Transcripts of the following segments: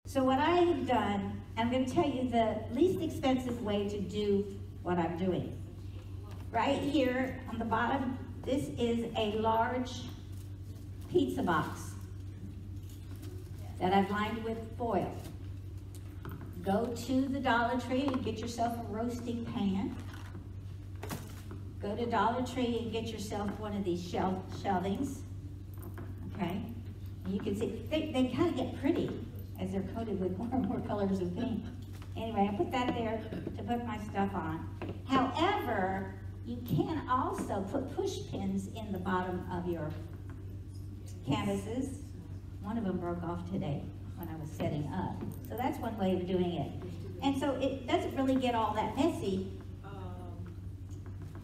So what I have done, I'm going to tell you the least expensive way to do what I'm doing. Right here on the bottom, this is a large pizza box that I've lined with foil. Go to the Dollar Tree and get yourself a roasting pan. Go to Dollar Tree and get yourself one of these shelvings. Okay? And you can see, they kind of get pretty as they're coated with more and more colors of paint. Anyway, I put that there to put my stuff on. However, you can also put push pins in the bottom of your canvases. One of them broke off today when I was setting up. So that's one way of doing it. And so it doesn't really get all that messy.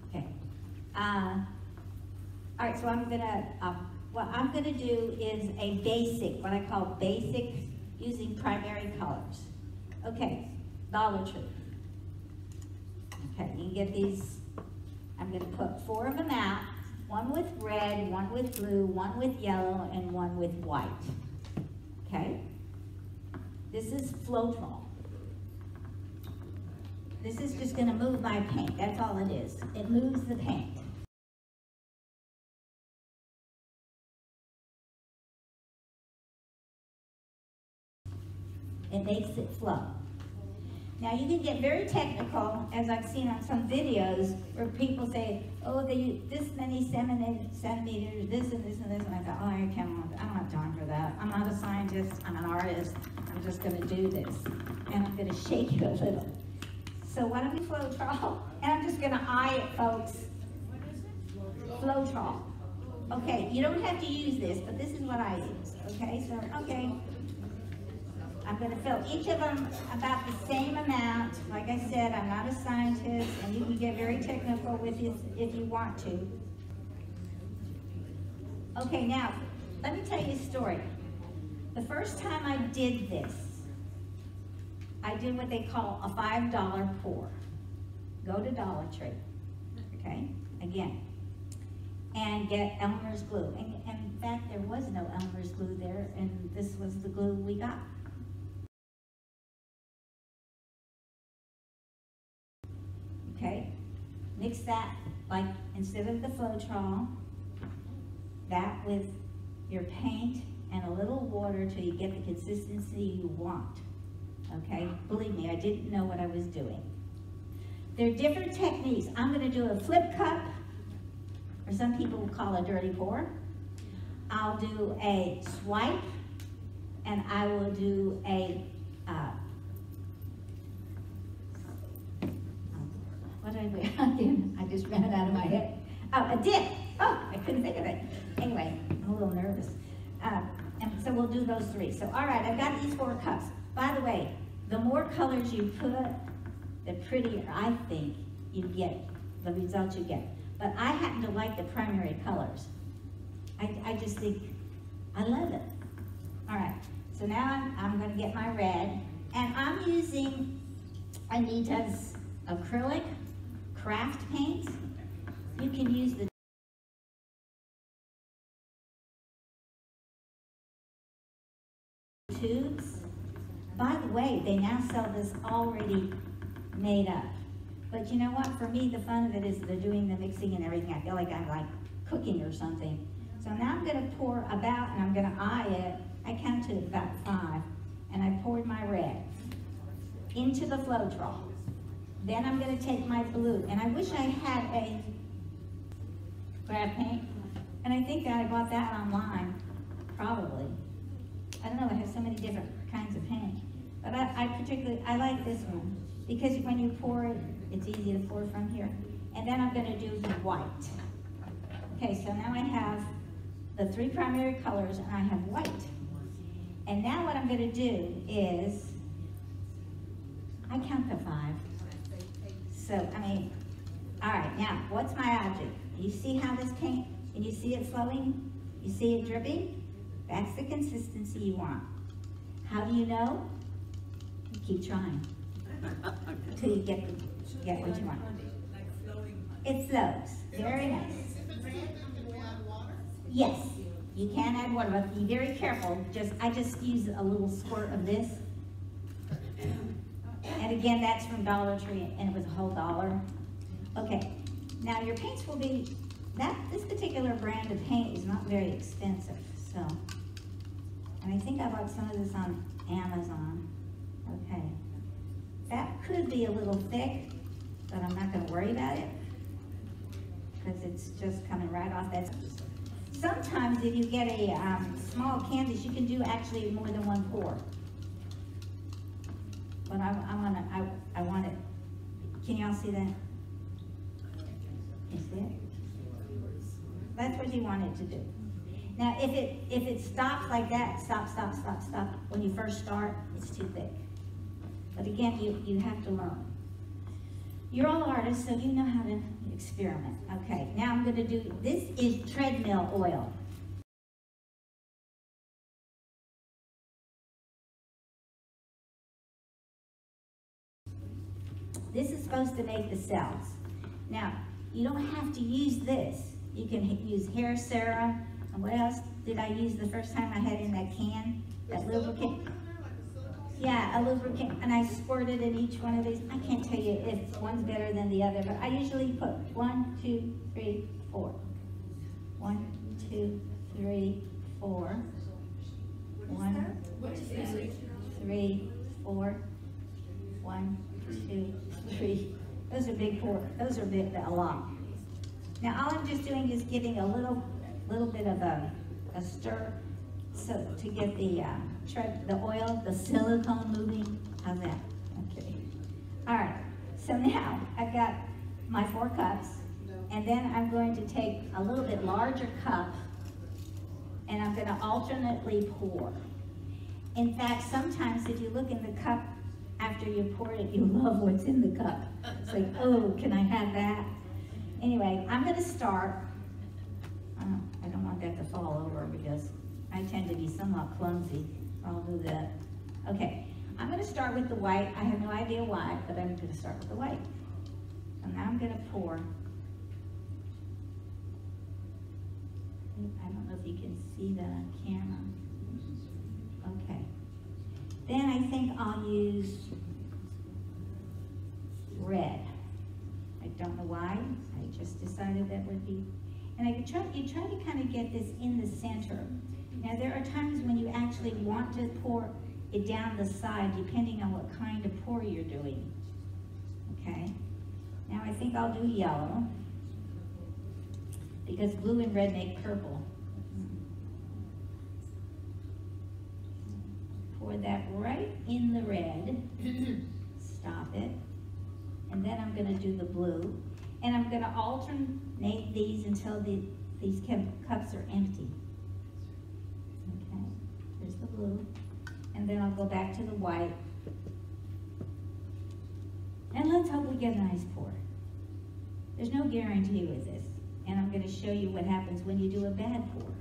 Okay. All right, so I'm gonna, what I'm gonna do is a basic, what I call basic using primary colors. Okay, Dollar Tree. Okay, you can get these. I'm going to put 4 of them out, one with red, one with blue, one with yellow, and one with white. Okay? This is Floetrol. This is just going to move my paint. That's all it is. It moves the paint. It makes it flow. Now you can get very technical, as I've seen on some videos, where people say, oh, they use this many centimeters, this and this and this, and I thought, oh, I don't have time for that. I'm not a scientist, I'm an artist, I'm just gonna do this. And I'm gonna shake it a little. So what am I Floetrol? And I'm just gonna eye it, folks. Floetrol. Okay, you don't have to use this, but this is what I use, okay? So, okay. I'm going to fill each of them about the same amount. Like I said, I'm not a scientist, and you can get very technical with it if you want to. Okay, now, let me tell you a story. The first time I did this, I did what they call a $5 pour. Go to Dollar Tree, okay, again, and get Elmer's glue. And in fact, there was no Elmer's glue there, and this was the glue we got. Okay, mix that, like, instead of the Floetrol, that with your paint and a little water till you get the consistency you want. Okay, believe me, I didn't know what I was doing. There are different techniques. I'm going to do a flip cup, or some people will call a dirty pour. I'll do a swipe, and I will do a what did I do? I just ran it out of my head. Oh, a dip. Oh, I couldn't think of it. Anyway, I'm a little nervous. And so we'll do those 3. So, all right, I've got these 4 cups. By the way, the more colors you put, the prettier I think you get, the results you get. But I happen to like the primary colors. I just think, I love it. All right, so now I'm going to get my red. And I'm using Anita's acrylic craft paint. You can use the tubes. By the way, they now sell this already made up. But you know what? For me, the fun of it is they're doing the mixing and everything. I feel like I'm like cooking or something. So now I'm going to pour about, and I'm going to eye it. I count to about 5, and I poured my red into the Floetrol. Then I'm going to take my blue, and I wish I had a grab paint, and I think that I bought that online, probably. I don't know, I have so many different kinds of paint. But I like this one, because when you pour it, it's easy to pour from here. And then I'm going to do the white. Okay, so now I have the 3 primary colors, and I have white. And now what I'm going to do is, I count to 5. So, I mean, all right, now, what's my object? You see how this paint, can you see it flowing? You see it dripping? That's the consistency you want. How do you know? You keep trying until you get what you want. It flows. Very nice. Yes, you can add water, but be very careful. I just use a little squirt of this, again, that's from Dollar Tree, and it was a whole $1. Okay, now your paints will be, this particular brand of paint is not very expensive, so. And I think I bought some of this on Amazon. Okay. That could be a little thick, but I'm not gonna worry about it, because it's just coming right off that. Sometimes if you get a small canvas, you can do actually more than one pour. But I want it, can y'all see that? You see it? That's what you want it to do. Now, if it stops like that, stop, when you first start, it's too thick. But again, you have to learn. You're all artists, so you know how to experiment. Okay, now I'm gonna do, this is treadmill oil. This is supposed to make the cells. Now, you don't have to use this. You can use hair serum. And what else did I use the first time I had in that can? That lubricant. Yeah, a lubricant. And I squirted in each one of these. I can't tell you if one's better than the other, but I usually put 1, 2, 3, 4. 1, 2, 3, 4. 1, 2, 3, 4. 1, 2, 3. Those are big pour. Those are big, a lot. Now all I'm just doing is giving a little bit of a stir, so to get the oil, the silicone moving. How's that? Okay. All right. So now I've got my 4 cups, and then I'm going to take a little bit larger cup, and I'm going to alternately pour. In fact, sometimes if you look in the cup after you pour it, you love what's in the cup. It's like, oh, can I have that? Anyway, I'm going to start. I don't want that to fall over because I tend to be somewhat clumsy. I'll do that. Okay, I'm going to start with the white. I have no idea why, but I'm going to start with the white. So now I'm going to pour. I don't know if you can see that on camera. Okay. Then I think I'll use red. I don't know why. I just decided that would be. And you try to kind of get this in the center. Now there are times when you actually want to pour it down the side, depending on what kind of pour you're doing. Okay. Now I think I'll do yellow, because blue and red make purple. Pour that right in the red. Stop it. And then I'm going to do the blue. And I'm going to alternate these until these cups are empty. Okay, there's the blue. And then I'll go back to the white. And let's hope we get a nice pour. There's no guarantee with this. And I'm going to show you what happens when you do a bad pour.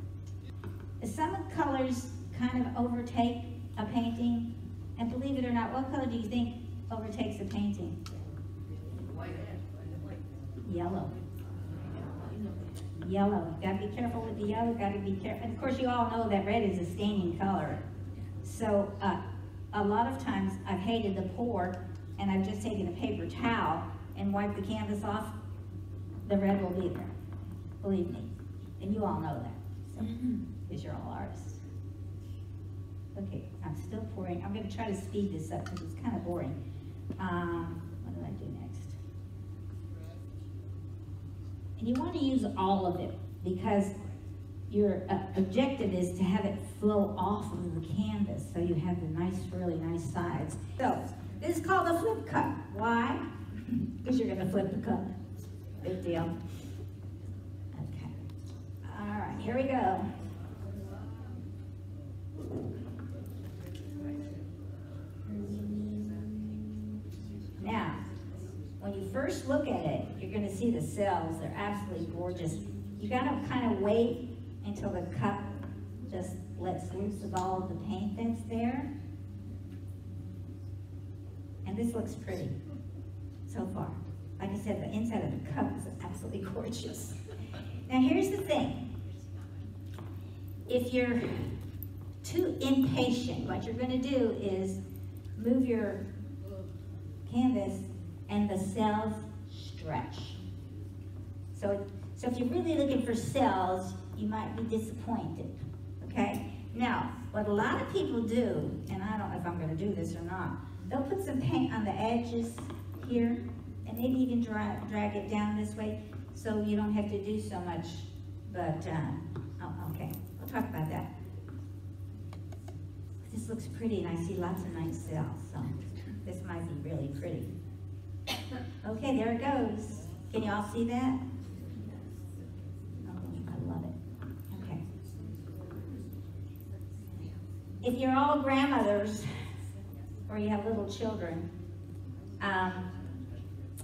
Some colors kind of overtake a painting. And believe it or not, what color do you think overtakes a painting? Yellow. Yellow. Gotta be careful with the yellow, gotta be careful. And of course you all know that red is a staining color. So a lot of times I've hated the pour, and I've just taken a paper towel and wiped the canvas off. The red will be there. Believe me. And you all know that. So, because you're all artists. Okay, I'm still pouring. I'm gonna try to speed this up because it's kind of boring. What did I do next? And you want to use all of it, because your objective is to have it flow off of the canvas so you have the nice, really nice sides. So this is called a flip cup. Why? Because you're going to flip the cup. Big deal. Okay. All right, here we go. Now, when you first look at it, you're going to see the cells. They're absolutely gorgeous. You got to kind of wait until the cup just lets loose of all of the paint that's there. And this looks pretty so far. Like I said, the inside of the cup is absolutely gorgeous. Now here's the thing. If you're too impatient, what you're going to do is move your canvas, and the cells stretch. So if you're really looking for cells, you might be disappointed, okay? Now, what a lot of people do, and I don't know if I'm gonna do this or not, they'll put some paint on the edges here, and maybe even drag it down this way, so you don't have to do so much, but, okay, we'll talk about that. This looks pretty, and I see lots of nice cells, so this might be really pretty. Okay, there it goes. Can you all see that? Oh, I love it. Okay. If you're all grandmothers, or you have little children,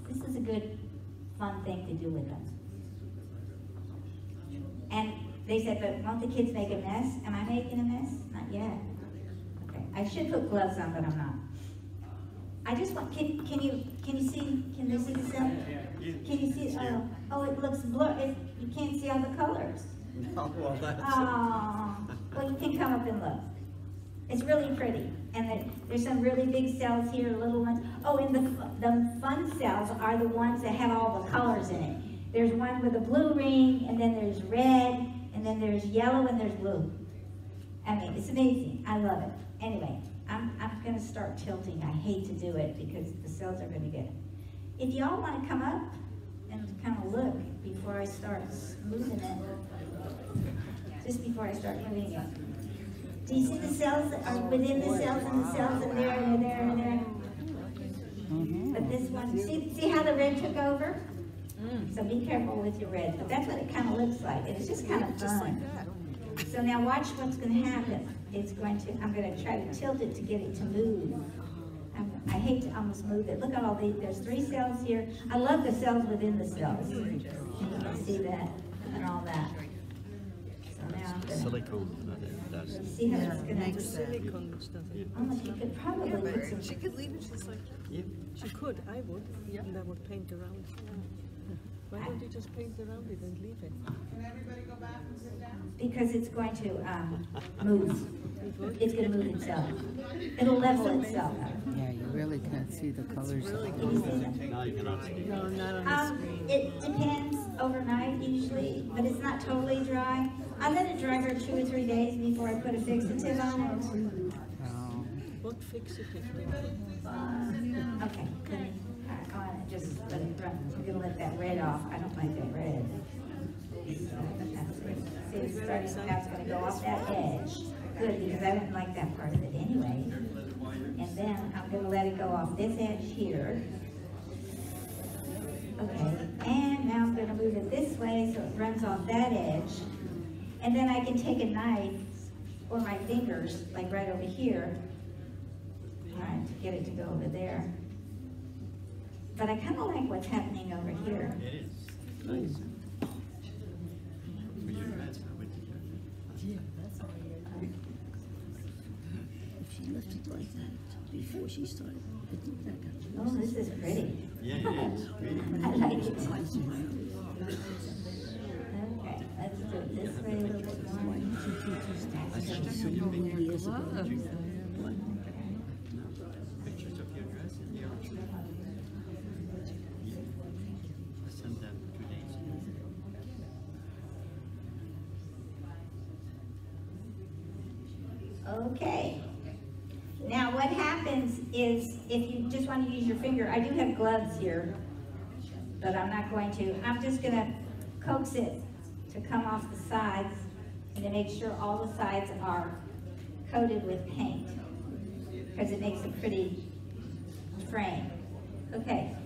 this is a good, fun thing to do with them. And they said, but won't the kids make a mess? Am I making a mess? Not yet. Okay, I should put gloves on, but I'm not. I just want, can you see, can they see the cell? Can you see, oh, it looks blurry, you can't see all the colors. No, well, that's... Well, you can come up and look. It's really pretty, and there's some really big cells here, little ones. Oh, and the fun cells are the ones that have all the colors in it. There's one with a blue ring, and then there's red, and then there's yellow, and there's blue. I mean, it's amazing. I love it. Anyway, I'm gonna start tilting. I hate to do it because the cells are gonna get it. If y'all wanna come up and kind of look before I start moving it, just before I start moving it. Do you see the cells that are within the cells and the cells and there and there and there? But this one, see how the red took over? So be careful with your red. But that's what it kind of looks like. And it's just kind of fun. So now watch what's going to happen. I'm going to try to tilt it to get it to move. I hate to almost move it. Look at all these. There's 3 cells here. I love the cells within the cells. You can see that and all that. So now I'm going to... Silicone. See how it's going to... Silicone, which doesn't. Almost, you could probably put some... She could leave it, she's like, Yeah. she could, I would, and I would paint around. Why don't you just paint around it and leave it? Can everybody go back and sit down? Because it's going to move. It's going to move itself. It'll level itself. Yeah, you really can't see the colors. Really Can you see that? No, you cannot see. No, not on the screen. It depends overnight usually, but it's not totally dry. I let it dry for 2 or 3 days before I put a fixative on it. Oh. What fixative? Okay, let me, I want to just let it run. I'm going to let that red off. I don't like that red. See, it's starting, now it's going to go off that edge. Good, because I didn't like that part of it anyway. And then I'm going to let it go off this edge here. Okay, and now I'm going to move it this way so it runs off that edge. And then I can take a knife or my fingers, like right over here, all right, to get it to go over there. But I kind of like what's happening over here. It is. Nice. If she left it like that before she started, it looked like a... Oh, this is pretty. Yeah, it is. I like it. Okay, let's do it this way a little bit more. Why didn't you teach us that? I said so many years ago. Pictures of your dress in the art. I sent them 2 days ago. Okay. Now what happens is, if you just want to use your finger, I do have gloves here, but I'm not going to. I'm just going to coax it to come off the sides and to make sure all the sides are coated with paint, because it makes a pretty frame. Okay.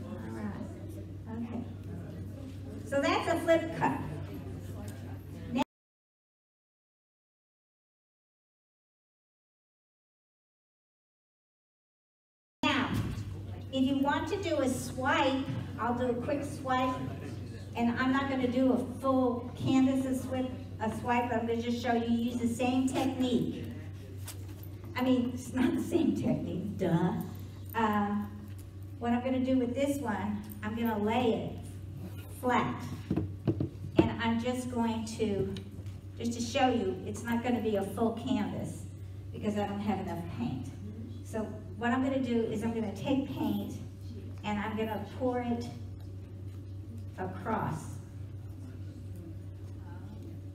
All right. Okay. So that's a flip cut. If you want to do a swipe, I'll do a quick swipe, and I'm not going to do a full canvas swipe. I'm going to just show you use the same technique. I mean, it's not the same technique, duh. What I'm going to do with this one, I'm going to lay it flat, and I'm just going to, just to show you, it's not going to be a full canvas because I don't have enough paint. So what I'm gonna do is I'm gonna take paint and I'm gonna pour it across.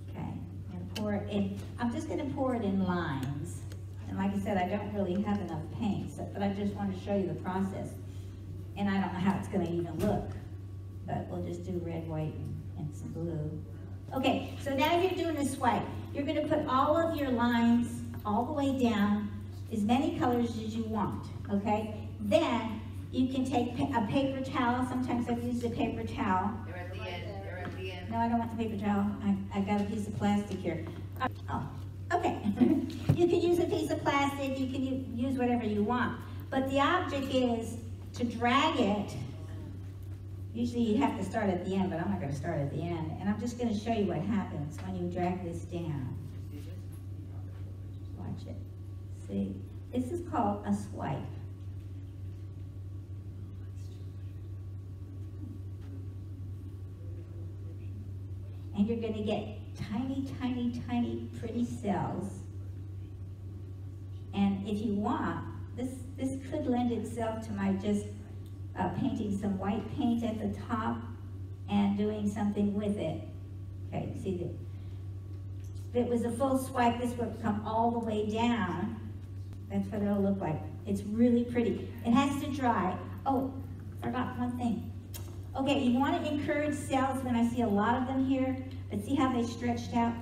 Okay, I'm gonna pour it in, I'm just gonna pour it in lines. And like I said, I don't really have enough paint, but I just want to show you the process. And I don't know how it's gonna even look, but we'll just do red, white, and some blue. Okay, so now you're doing a swipe. You're gonna put all of your lines all the way down, as many colors as you want, okay? Then you can take a paper towel. Sometimes I've used a paper towel. They're at the end, they're at the end. No, I don't want the paper towel. I got a piece of plastic here. Oh, okay. You can use a piece of plastic. You can use whatever you want. But the object is to drag it. Usually you have to start at the end, but I'm not going to start at the end. And I'm just going to show you what happens when you drag this down. Watch it. See? This is called a swipe. And you're going to get tiny, tiny, tiny pretty cells. And if you want, this could lend itself to my just painting some white paint at the top and doing something with it. Okay, see that? If it was a full swipe, this would come all the way down. That's what it'll look like. It's really pretty. It has to dry. Oh, forgot one thing. Okay, you want to encourage cells when I see a lot of them here, but see how they stretched out?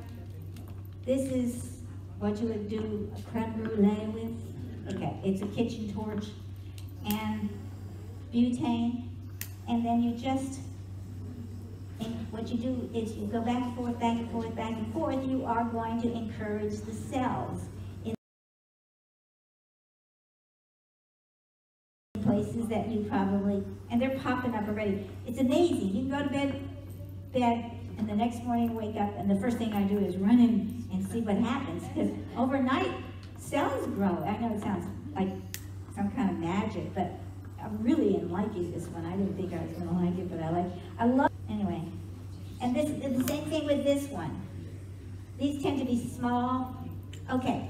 This is what you would do a creme brulee with. Okay, it's a kitchen torch and butane, and then you just, and what you do is you go back and forth, back and forth, back and forth. You are going to encourage the cells in places that you probably, and they're popping up already. It's amazing. You can go to bed, and the next morning wake up, and the first thing I do is run in and see what happens, because overnight cells grow. I know it sounds like some kind of magic, but I really am liking this one. I didn't think I was going to like it, but I love it. Anyway, and this is the same thing with this one. These tend to be small. Okay,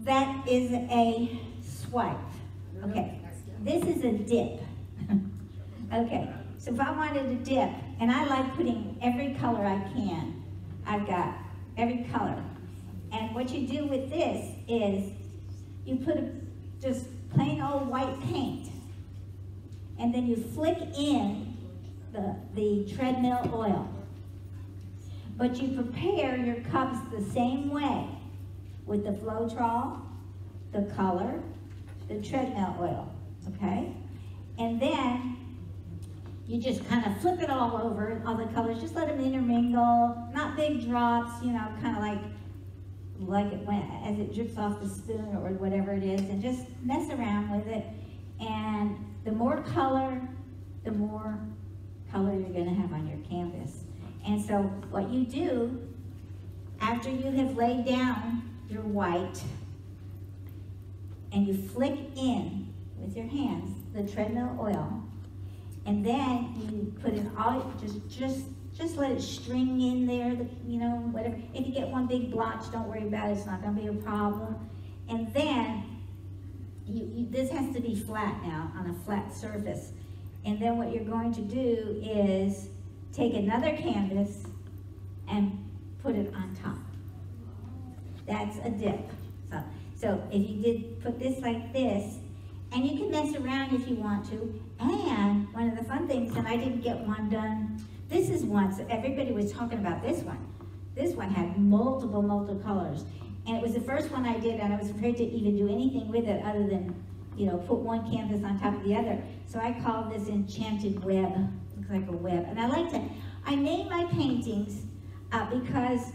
that is a swipe. Okay, this is a dip. Okay, so if I wanted to dip, and I like putting every color I can. I've got every color. And what you do with this is you put just plain old white paint, and then you flick in the treadmill oil. But you prepare your cups the same way with the Floetrol, the color, the treadmill oil, okay? And then you just kind of flip it all over, all the colors, just let them intermingle, not big drops, you know, kind of like it went, as it drips off the spoon or whatever it is, and just mess around with it. And the more color you're gonna have on your canvas. And so what you do, after you have laid down your white, and you flick in with your hands the treadmill oil, and then you put in all, just let it string in there, you know, whatever. If you get one big blotch, don't worry about it, it's not gonna be a problem. And then, this has to be flat now, on a flat surface. And then what you're going to do is take another canvas and put it on top. That's a dip. So if you did put this like this, and you can mess around if you want to, and one of the fun things, and I didn't get one done, this is one, so everybody was talking about this one. This one had multiple colors. And it was the first one I did, and I was afraid to even do anything with it other than, you know, put one canvas on top of the other. So I called this Enchanted Web. Looks like a web. And I name my paintings because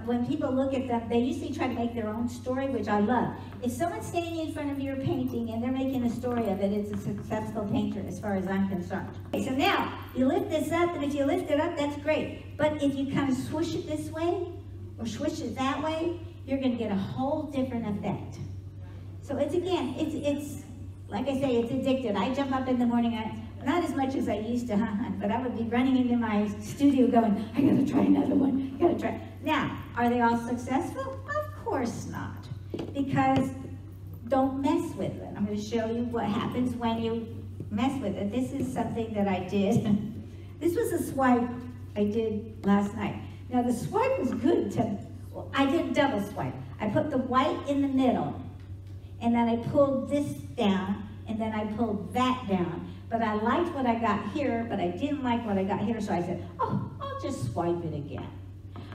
when people look at them, they usually try to make their own story, which I love. If someone's standing in front of your painting and they're making a story of it, it's a successful painter as far as I'm concerned. Okay, so now, you lift this up, and if you lift it up, that's great. But if you kind of swoosh it this way, or swoosh it that way, you're going to get a whole different effect. So it's, again, it's like I say, it's addictive. I jump up in the morning, not as much as I used to, but I would be running into my studio going, I gotta try another one, gotta try. Now, are they all successful? Of course not. Because don't mess with it. I'm going to show you what happens when you mess with it. This is something that I did. This was a swipe I did last night. Now the swipe was good well, I did double swipe. I put the white in the middle, and then I pulled this down, and then I pulled that down. But I liked what I got here, but I didn't like what I got here, so I said, oh, I'll just swipe it again.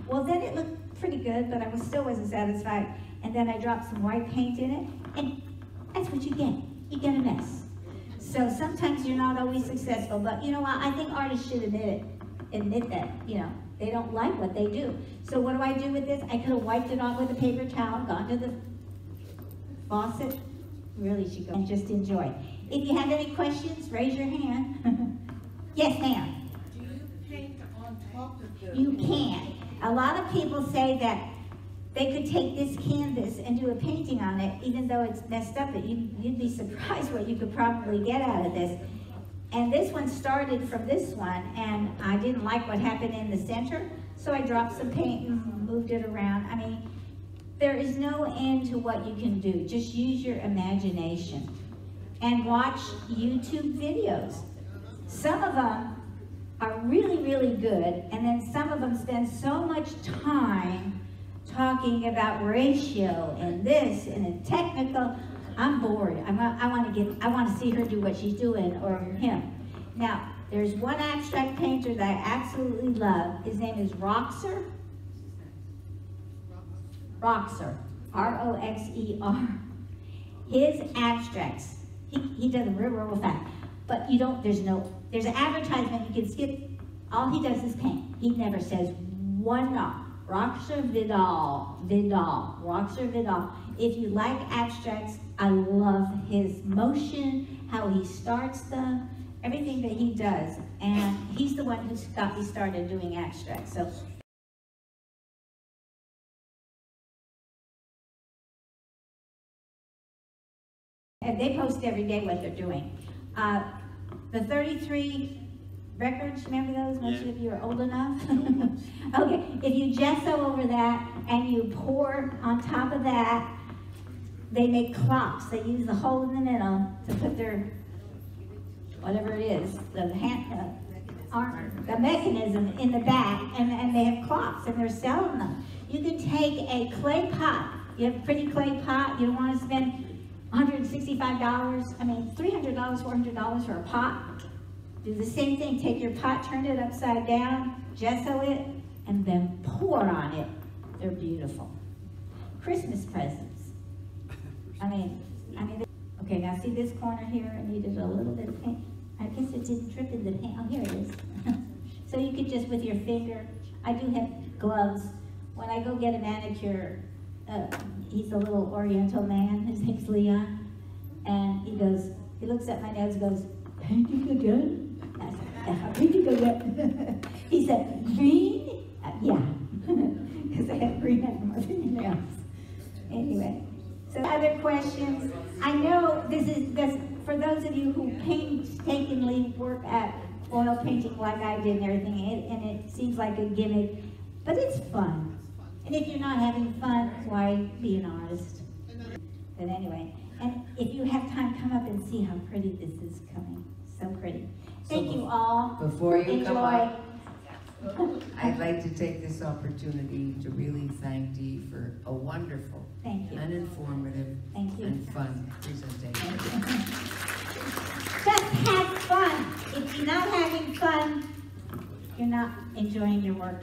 Well, then it looked pretty good, but I still wasn't satisfied. And then I dropped some white paint in it, and that's what you get. You get a mess. So sometimes you're not always successful, but you know what? I think artists should admit that, you know, they don't like what they do. So what do I do with this? I could have wiped it off with a paper towel, gone to the faucet, really should go and just enjoy. If you have any questions, raise your hand. Yes, ma'am. Do you paint on top of the? You can. A lot of people say that they could take this canvas and do a painting on it, even though it's messed up. You'd be surprised what you could probably get out of this. And this one started from this one, and I didn't like what happened in the center, so I dropped some paint and moved it around. I mean, there is no end to what you can do. Just use your imagination and watch YouTube videos. Some of them are really, really good, and then some of them spend so much time talking about ratio and this and a technical. I'm bored. I want to see her do what she's doing, or him. Now, there's one abstract painter that I absolutely love. His name is Roxer. Roxer, R-O-X-E-R. His abstracts, he does them real fast. But you don't, there's an advertisement you can skip. All he does is paint. He never says one no. Roxer Vidal. Roxer Vidal. If you like abstracts, I love his motion, how he starts them, everything that he does. And he's the one who got me started doing abstracts. So. And they post every day what they're doing. The 33 records, remember those? Most of you are old enough. Okay, if you gesso over that and you pour on top of that, they make clocks. They use the hole in the middle to put their, whatever it is, the mechanism in the back, and they have clocks, and they're selling them. You can take a clay pot. You have a pretty clay pot. You don't want to spend $165, I mean $300, $400 for a pot. Do the same thing, take your pot, turn it upside down, gesso it, and then pour on it. They're beautiful. Christmas presents. I mean, okay, now see this corner here, I needed a little bit of paint. I guess it didn't drip in the paint, oh here it is. So you could just with your finger, I do have gloves. When I go get a manicure, he's a little Oriental man, his name's Leon, and he looks at my nails and goes, painting again? I said, painting again. He said, green? Yeah, because I have green under my fingernails. Anyway, so other questions? I know this for those of you who painstakingly work at oil painting like I did and everything, and it seems like a gimmick, but it's fun. And if you're not having fun, why be an artist? But anyway, and if you have time, come up and see how pretty this is coming. So pretty. Thank you all. Before you come Enjoy. up, I'd like to take this opportunity to really thank Dee for a wonderful Thank you. and informative Thank you. and fun presentation. Just have fun. If you're not having fun, you're not enjoying your work.